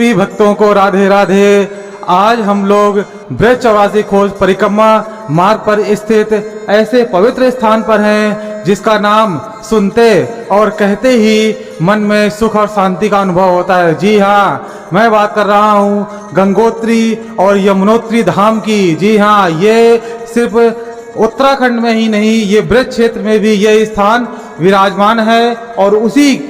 सभी भक्तों को राधे राधे। आज हम लोग ब्रज 84 खोज परिक्रमा मार्ग पर स्थित ऐसे पवित्र स्थान पर हैं जिसका नाम सुनते और कहते ही मन में सुख और शांति का अनुभव होता है। जी हाँ, मैं बात कर रहा हूँ गंगोत्री और यमुनोत्री धाम की। जी हाँ, ये सिर्फ उत्तराखंड में ही नहीं, ये ब्रज क्षेत्र में भी ये स्थान विराजमान है और उसी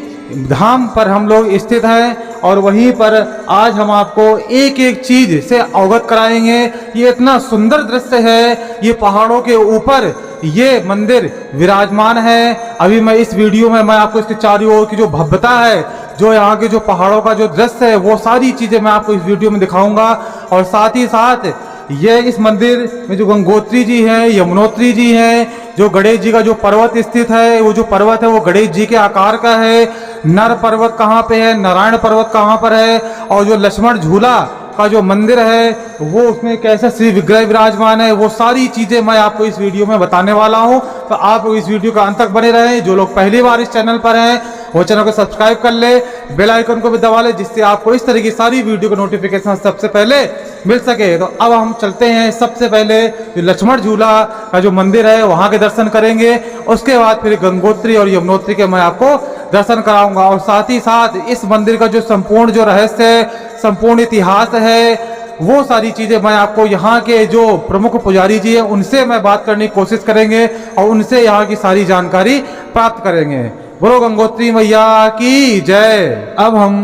धाम पर हम लोग स्थित हैं और वहीं पर आज हम आपको एक एक चीज से अवगत कराएंगे। ये इतना सुंदर दृश्य है, ये पहाड़ों के ऊपर ये मंदिर विराजमान है। अभी मैं इस वीडियो में मैं आपको इसके चारों ओर की जो भव्यता है, जो यहाँ के जो पहाड़ों का जो दृश्य है, वो सारी चीजें मैं आपको इस वीडियो में दिखाऊंगा। और साथ ही साथ ये इस मंदिर में जो गंगोत्री जी हैं, यमुनोत्री जी हैं, जो गणेश जी का जो पर्वत स्थित है, वो जो पर्वत है वो गणेश जी के आकार का है। नर पर्वत कहाँ पे है, नारायण पर्वत कहाँ पर है, और जो लक्ष्मण झूला का जो मंदिर है वो उसमें कैसे श्री विग्रह विराजमान है, वो सारी चीजें मैं आपको इस वीडियो में बताने वाला हूं। तो आप इस वीडियो का अंत तक बने रहें। जो लोग पहली बार इस चैनल पर हैं वो चैनल को सब्सक्राइब कर ले, बेल आइकन को भी दबा ले, जिससे आपको इस तरह की सारी वीडियो का नोटिफिकेशन सबसे पहले मिल सके। तो अब हम चलते हैं, सबसे पहले जो लक्ष्मण झूला का जो मंदिर है वहां के दर्शन करेंगे, उसके बाद फिर गंगोत्री और यमुनोत्री के मैं आपको दर्शन कराऊंगा। और साथ ही साथ इस मंदिर का जो संपूर्ण जो रहस्य है, संपूर्ण इतिहास है, वो सारी चीजें मैं आपको यहाँ के जो प्रमुख पुजारी जी हैं उनसे मैं बात करने की कोशिश करेंगे और उनसे यहाँ की सारी जानकारी प्राप्त करेंगे। बोलो गंगोत्री मैया की जय। अब हम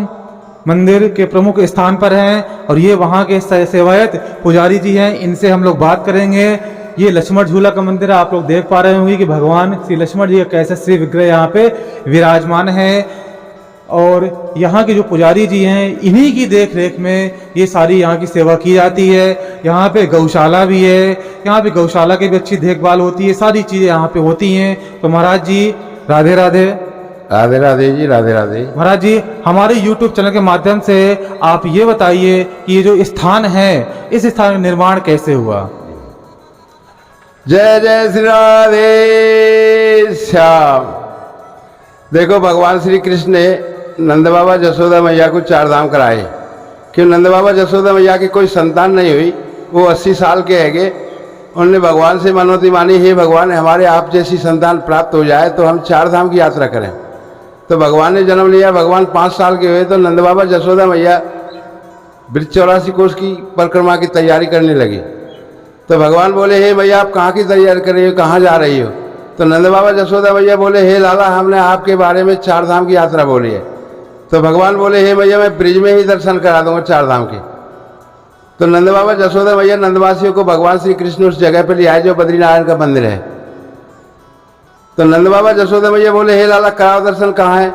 मंदिर के प्रमुख स्थान पर हैं और ये वहाँ के सेवायत पुजारी जी हैं, इनसे हम लोग बात करेंगे। ये लक्ष्मण झूला का मंदिर है, आप लोग देख पा रहे होंगे कि भगवान श्री लक्ष्मण जी का कैसे श्री विग्रह यहाँ पे विराजमान है। और यहाँ के जो पुजारी जी हैं इन्हीं की देख रेख में ये सारी यहाँ की सेवा की जाती है। यहाँ पे गौशाला भी है, यहाँ पे गौशाला की भी अच्छी देखभाल होती है, सारी चीज़ें यहाँ पे होती हैं। तो महाराज जी राधे राधे। राधे राधे जी, राधे राधे। महाराज जी, हमारे YouTube चैनल के माध्यम से आप ये बताइए कि ये जो स्थान है, इस स्थान का निर्माण कैसे हुआ? जय जय श्री राधे श्याम। देखो, भगवान श्री कृष्ण ने नंद बाबा जसोदा मैया को 4 धाम कराए। क्यों? नंद बाबा जसोदा मैया की कोई संतान नहीं हुई, वो 80 साल के हैगे। उन्होंने भगवान से मनोती मानी, हे भगवान, हमारे आप जैसी संतान प्राप्त हो जाए तो हम 4 धाम की यात्रा करें। तो भगवान ने जन्म लिया। भगवान 5 साल के हुए तो नंद बाबा जसोदा मैया ब्रज 84 कोष की परिक्रमा की तैयारी करने लगी। तो भगवान बोले, हे मैया, आप कहाँ की तैयारी कर रही हो, कहाँ जा रही हो? तो नंद बाबा जसोदा मैया बोले, हे लाला, हमने आपके बारे में 4 धाम की यात्रा बोली है। तो भगवान बोले, हे मैया, मैं ब्रिज में ही दर्शन करा दूंगा 4 धाम के। तो नंद बाबा जसोदा मैया नंदवासियों को भगवान श्री कृष्ण उस जगह पर ले आए जो बद्रीनारायण का मंदिर है। तो नंद बाबा जसोदा मैया बोले, हे लाला, कराओ दर्शन, कहाँ है?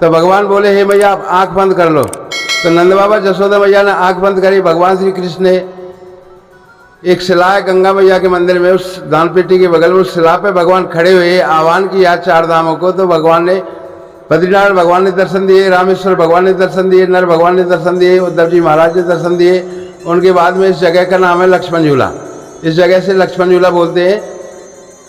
तो भगवान बोले, हे मैया, आप आंख बंद कर लो। तो नंद बाबा जसोदा मैया ने आंख बंद करी। भगवान श्री कृष्ण ने एक शिला है गंगा मैया के मंदिर में, उस दान पेटी के बगल में उस शिला पे भगवान खड़े हुए आह्वान किया 4 धामों को। तो भगवान ने बद्रीनारायण भगवान ने दर्शन दिए, रामेश्वर भगवान ने दर्शन दिए, नर भगवान ने दर्शन दिए, उद्धव जी महाराज ने दर्शन दिए। उनके बाद में इस जगह का नाम है लक्ष्मण झूला। इस जगह से लक्ष्मण झूला बोलते हैं।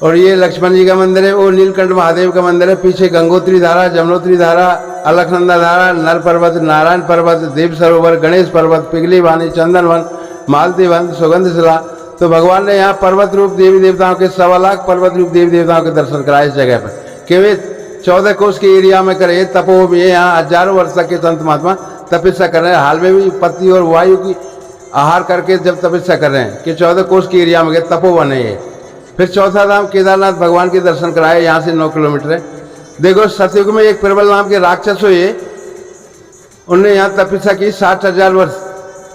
और ये लक्ष्मण जी का मंदिर है, वो नीलकंठ महादेव का मंदिर है। पीछे गंगोत्री धारा, जमुनोत्री धारा, अलकनंदा धारा, नर पर्वत, नारायण पर्वत, देव सरोवर, गणेश पर्वत, पिघली वाणी, चंदन वन, मालती वन, सुगंध शिला। तो भगवान ने यहाँ पर्वत रूप देवी देवताओं के 1.25 लाख पर्वत रूप देवी देवताओं के दर्शन कराए इस जगह पर। केवल 14 कोष के एरिया में करे तपोभूमि है। यहाँ हजारों वर्ष तक के संत महात्मा तपस्या कर रहे हैं। हाल में भी पत्ती और वायु की आहार करके जब तपस्या कर रहे हैं कि 14 कोष के एरिया में गए, तपोवन है ये। फिर चौथा धाम केदारनाथ भगवान के दर्शन कराए, यहाँ से 9 किलोमीटर है। देखो, सतयुग में एक प्रबल नाम के राक्षस हुए, उनने यहाँ तपस्या की 60,000 वर्ष।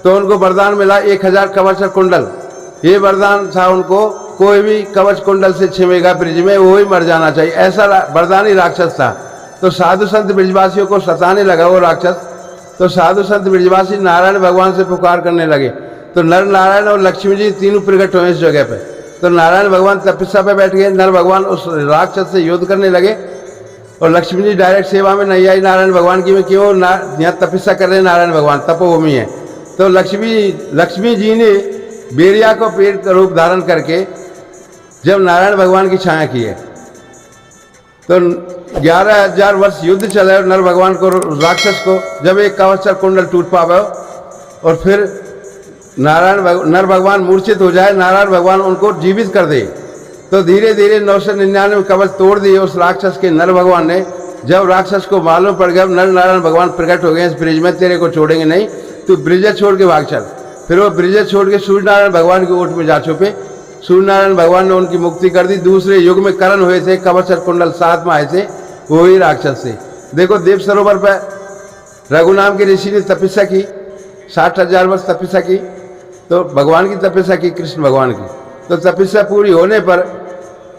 तो उनको वरदान मिला 1000 कवच और कुंडल। ये वरदान था उनको, कोई भी कवच कुंडल से छिमेगा ब्रिज में वो ही मर जाना चाहिए, ऐसा वरदान ही राक्षस था। तो साधु संत ब्रिजवासियों को सताने लगा वो राक्षस। तो साधु संत ब्रिजवासी नारायण भगवान से पुकार करने लगे। तो नर नारायण और लक्ष्मी जी तीनों प्रकट हुए इस जगह पे। तो नारायण भगवान तपस्या पे बैठ गए, नर भगवान उस राक्षस से युद्ध करने लगे और लक्ष्मी जी डायरेक्ट सेवा में नहीं आई नारायण भगवान की। में क्यों? यहाँ तपस्या कर रहे हैं नारायण भगवान, तपोभूमि है। तो लक्ष्मी जी ने बेरिया को पेड़ का रूप धारण करके जब नारायण भगवान की छाया की है, तो 11,000 वर्ष युद्ध चले और नर भगवान को, राक्षस को जब एक कवच कुंडल टूट पावे और फिर नर भगवान मूर्छित हो जाए, नारायण भगवान उनको जीवित कर दे। तो धीरे धीरे 999 कवच तोड़ दिए उस राक्षस के नर भगवान ने। जब राक्षस को मालूम पड़ गया नर नारायण भगवान प्रकट हो गए इस ब्रिज में, तेरे को छोड़ेंगे नहीं, तू ब्रिज छोड़ के भाग चल। फिर वो ब्रिज छोड़ के सूर्य नारायण भगवान की ओट में जा छुपे। सूर्य नारायण भगवान ने उनकी मुक्ति कर दी। दूसरे युग में करण हुए थे, कवच कुंडल 7 में आए थे, वही राक्षस थे। देखो देव सरोवर पर रघु नाम के ऋषि ने तपस्या की, 60,000 वर्ष तपस्या की। तो भगवान की तपस्या की, कृष्ण भगवान की। तो तपस्या पूरी होने पर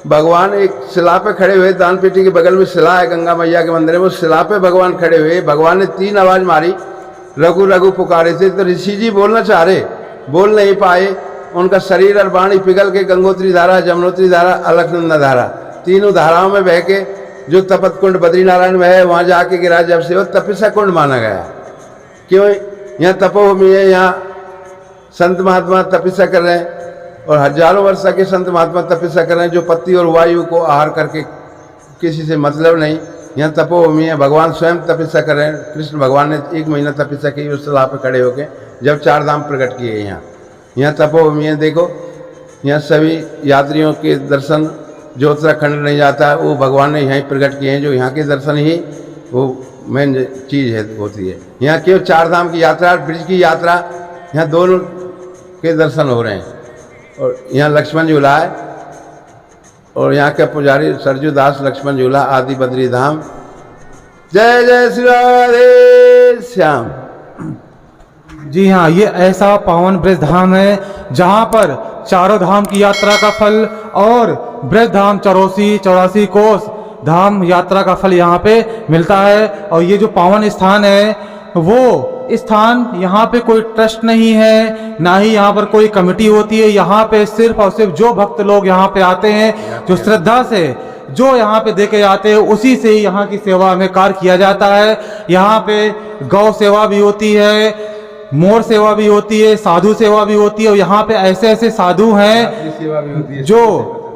भगवान एक शिला पे खड़े हुए, दान पेटी के बगल में शिला है गंगा मैया के मंदिर में, उस शिला पे भगवान खड़े हुए। भगवान ने 3 आवाज मारी, रघु रघु पुकारे थे। तो ऋषि जी बोलना चाह रहे, बोल नहीं पाए। उनका शरीर और वाणी पिघल के गंगोत्री धारा, जमुनोत्री धारा, अलकनंदा धारा, तीनों धाराओं में बह के जो तपत कुंड बद्रीनारायण में है वहाँ जाके गिरा। जब से वो तपस्या कुंड माना गया। क्यों? यहाँ तपोभूमि है, यहाँ संत महात्मा तपस्या कर रहे हैं और हजारों वर्ष के संत महात्मा तपस्या कर रहे हैं, जो पत्ती और वायु को आहार करके किसी से मतलब नहीं। यहाँ तपोभूमि है, भगवान स्वयं तपस्या कर रहे हैं। कृष्ण भगवान ने 1 महीना तपस्या की उस शिला पे खड़े होके, जब 4 धाम प्रकट किए। यहाँ तपोभूमि है। देखो यहाँ सभी यात्रियों के दर्शन जो उत्तराखंड नहीं जाता है वो भगवान ने यहीं प्रकट किए हैं। जो यहाँ के दर्शन ही वो मेन चीज़ है, होती है। यहाँ क्यों 4 धाम की यात्रा, ब्रिज की यात्रा, यहाँ दोनों के दर्शन हो रहे हैं। और यहाँ लक्ष्मण झूला है और यहाँ के पुजारी सरजू दास लक्ष्मण झूला आदि बद्री धाम। जय जय श्री राधे श्याम। जी हाँ, ये ऐसा पावन ब्रज धाम है जहाँ पर चारों धाम की यात्रा का फल और ब्रज धाम 84 कोस धाम यात्रा का फल यहाँ पे मिलता है। और ये जो पावन स्थान है वो स्थान, यहाँ पे कोई ट्रस्ट नहीं है, ना ही यहाँ पर कोई कमेटी होती है। यहाँ पे सिर्फ और सिर्फ जो भक्त लोग यहाँ पे आते हैं, जो श्रद्धा से जो यहाँ पे देके जाते हैं, उसी से ही यहाँ की सेवा में कार्य किया जाता है। यहाँ पे गौ सेवा भी होती है, मोर सेवा भी होती है, साधु सेवा भी होती है। और यहाँ पे ऐसे ऐसे साधु हैं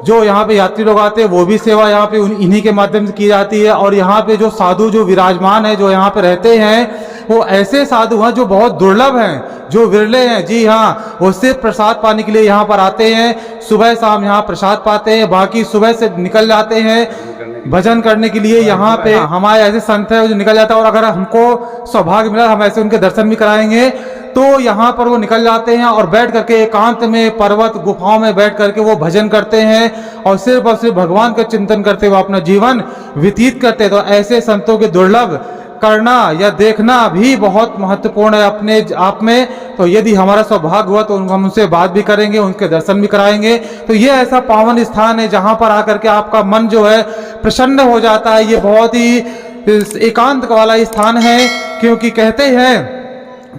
जो यहाँ पे यात्री लोग आते हैं, वो भी सेवा यहाँ पे इन्हीं के माध्यम से की जाती है। और यहाँ पे जो साधु जो विराजमान है, जो यहाँ पे रहते हैं, वो ऐसे साधु हैं जो बहुत दुर्लभ हैं, जो विरले हैं। जी हाँ, वो सिर्फ प्रसाद पाने के लिए यहाँ पर आते हैं। सुबह शाम यहाँ प्रसाद पाते हैं, बाकी सुबह से निकल जाते हैं भजन करने के लिए। यहाँ पे हमारे ऐसे संत है जो निकल जाता है, और अगर हमको सौभाग्य मिला हम ऐसे उनके दर्शन भी कराएंगे, तो यहाँ पर वो निकल जाते हैं और बैठ करके एकांत में पर्वत गुफाओं में बैठ करके वो भजन करते हैं और सिर्फ भगवान का चिंतन करते हुए अपना जीवन व्यतीत करते हैं। तो ऐसे संतों के दुर्लभ करना या देखना भी बहुत महत्वपूर्ण है अपने आप में। तो यदि हमारा सौभाग्य हुआ तो हम उनसे बात भी करेंगे, उनके दर्शन भी कराएंगे। तो ये ऐसा पावन स्थान है जहाँ पर आकर के आपका मन जो है प्रसन्न हो जाता है। ये बहुत ही एकांत वाला स्थान है, क्योंकि कहते हैं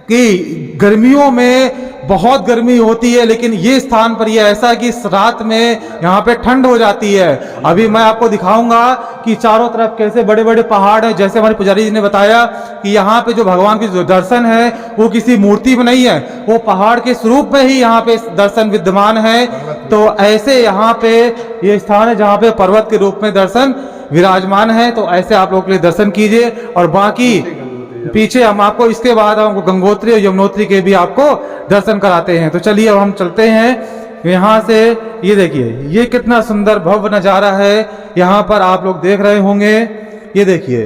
कि गर्मियों में बहुत गर्मी होती है, लेकिन ये स्थान पर ये ऐसा है कि इस रात में यहाँ पे ठंड हो जाती है। अभी मैं आपको दिखाऊंगा कि चारों तरफ कैसे बड़े बड़े पहाड़ हैं। जैसे हमारे पुजारी जी ने बताया कि यहाँ पे जो भगवान की जो दर्शन है वो किसी मूर्ति में नहीं है, वो पहाड़ के स्वरूप में ही यहाँ पे दर्शन विद्यमान है। तो ऐसे यहाँ पे ये स्थान है जहाँ पे पर्वत के रूप में दर्शन विराजमान है। तो ऐसे आप लोग के लिए दर्शन कीजिए। और बाकी पीछे हम आपको इसके बाद हमको गंगोत्री और यमुनोत्री के भी आपको दर्शन कराते हैं। तो चलिए अब हम चलते हैं यहाँ से। ये देखिए ये कितना सुंदर भव्य नजारा है, यहाँ पर आप लोग देख रहे होंगे। ये देखिए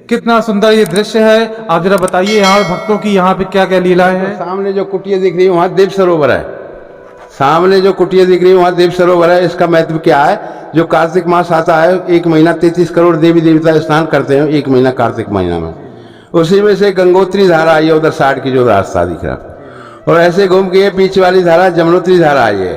कितना सुंदर ये दृश्य है। आप जरा बताइए यहाँ भक्तों की यहाँ पे क्या क्या लीलाएं हैं। सामने जो कुटिया दिख रही है वहाँ देव सरोवर है। सामने जो कुटिया दिख रही है वहाँ देव सरोवर है। इसका महत्व क्या है? जो कार्तिक मास आता है, 1 महीना 33 करोड़ देवी देवता स्नान करते हैं 1 महीना कार्तिक महीना में। उसी में से गंगोत्री धारा आई है, उधर साइड की जो रास्ता दिख रहा, और ऐसे घूम के पीछे वाली धारा जमुनोत्री धारा आई है,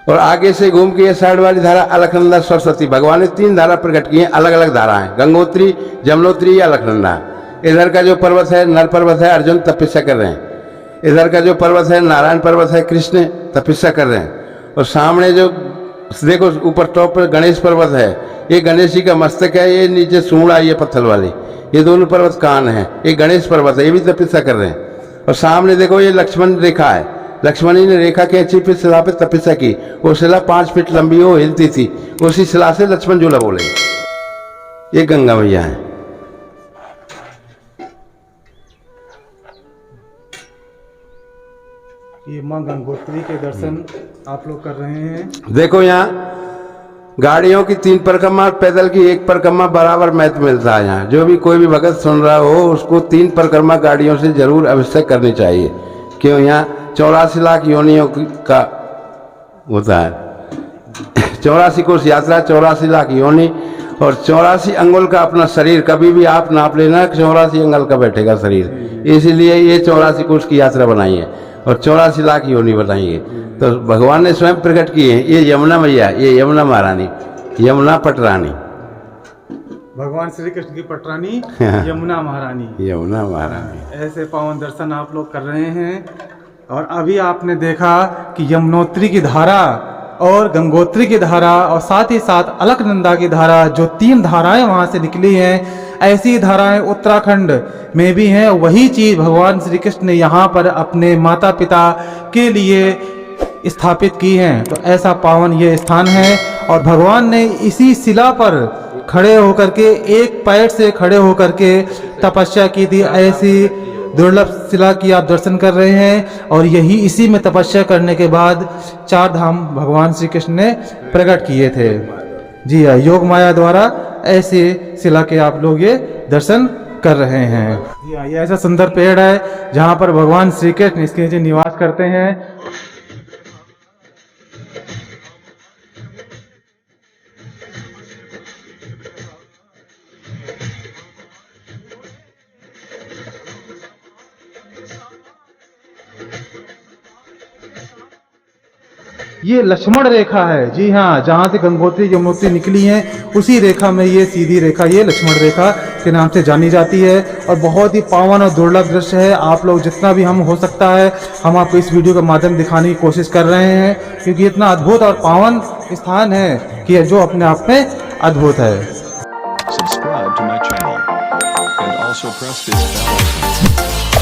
और आगे से घूम के साइड वाली धारा अलकनंदा सरस्वती। भगवान ने 3 धारा प्रकट किए, अलग अलग धाराएं, गंगोत्री, जमुनोत्री, अलकनंदा। इधर का जो पर्वत है नर पर्वत है, अर्जुन तपस्या कर रहे हैं। इधर का जो पर्वत है नारायण पर्वत है, कृष्ण तपस्या कर रहे हैं। और सामने जो देखो ऊपर टॉप पर गणेश पर्वत है, ये गणेश जी का मस्तक है। ये नीचे सूंड आई है पत्थर वाली, ये दोनों पर्वत कान है। ये गणेश पर्वत है, ये भी तपस्या कर रहे हैं। और सामने देखो ये लक्ष्मण रेखा है, लक्ष्मण जी ने रेखा के अच्छी फिर शिला पे तपस्या की। वो शिला 5 फीट लंबी हो हिलती थी, उसी शिला से लक्ष्मण झूला बोले। ये गंगा मैया है। ये माँ गंगोत्री के दर्शन आप लोग कर रहे हैं। देखो यहाँ गाड़ियों की 3 परिक्रमा, पैदल की 1 परिक्रमा बराबर महत्व मिलता है। यहाँ जो भी कोई भी भगत सुन रहा हो उसको 3 परिक्रमा गाड़ियों से जरूर अवश्य करनी चाहिए। क्यों? यहाँ 84 लाख योनियों का होता है 84 कोस यात्रा, 84 लाख योनि और 84 अंगुल का अपना शरीर। कभी भी आप नाप लेना 84 अंगुल का बैठेगा शरीर, इसीलिए ये 84 कोस की यात्रा बनाई है और 84 लाख योनि बनाई है। तो भगवान ने स्वयं प्रकट किए हैं। ये यमुना मैया, ये यमुना महारानी, यमुना पटरानी, भगवान श्री कृष्ण की पटरानी यमुना महारानी, यमुना महारानी। ऐसे पावन दर्शन आप लोग कर रहे हैं। और अभी आपने देखा कि यमुनोत्री की धारा और गंगोत्री की धारा और साथ ही साथ अलकनंदा की धारा, जो 3 धाराएं वहां से निकली हैं, ऐसी धाराएं उत्तराखंड में भी हैं। वही चीज भगवान श्री कृष्ण ने यहाँ पर अपने माता पिता के लिए स्थापित की हैं। तो ऐसा पावन ये स्थान है और भगवान ने इसी शिला पर खड़े होकर के, एक पैर से खड़े होकर के तपस्या की थी। ऐसी दुर्लभ शिला की आप दर्शन कर रहे हैं और यही इसी में तपस्या करने के बाद 4 धाम भगवान श्री कृष्ण ने प्रकट किए थे। जी हाँ, योग माया द्वारा ऐसे शिला के आप लोग ये दर्शन कर रहे हैं। जी हाँ, ये ऐसा सुंदर पेड़ है जहाँ पर भगवान श्री कृष्ण इसके नीचे निवास करते हैं। ये लक्ष्मण रेखा है। जी हाँ, जहाँ से गंगोत्री यमुनोत्री निकली हैं उसी रेखा में ये सीधी रेखा, ये लक्ष्मण रेखा के नाम से जानी जाती है और बहुत ही पावन और दुर्लभ दृश्य है। आप लोग जितना भी हम हो सकता है हम आपको इस वीडियो के माध्यम दिखाने की कोशिश कर रहे हैं, क्योंकि इतना अद्भुत और पावन स्थान है कि जो अपने आप में अद्भुत है। Subscribe to my channel and also press this bell icon.